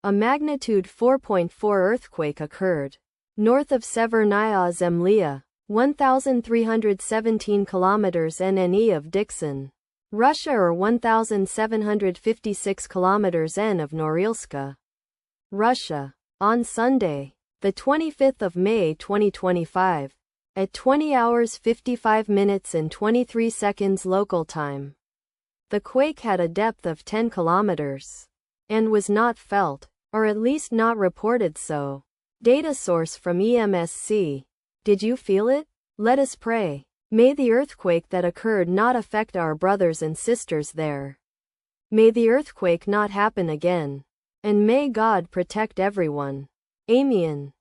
A magnitude 4.4 earthquake occurred north of Severnaya, Zemlya, 1,317 kilometers NNE of Dixon, Russia, or 1,756 kilometers N of Norilska, Russia. On Sunday, the 25th of May 2025, at 20 hours 55 minutes and 23 seconds local time, the quake had a depth of 10 kilometers and was not felt, or at least not reported so. Data source from EMSC. Did you feel it? Let us pray. May the earthquake that occurred not affect our brothers and sisters there. May the earthquake not happen again. And may God protect everyone. Amen.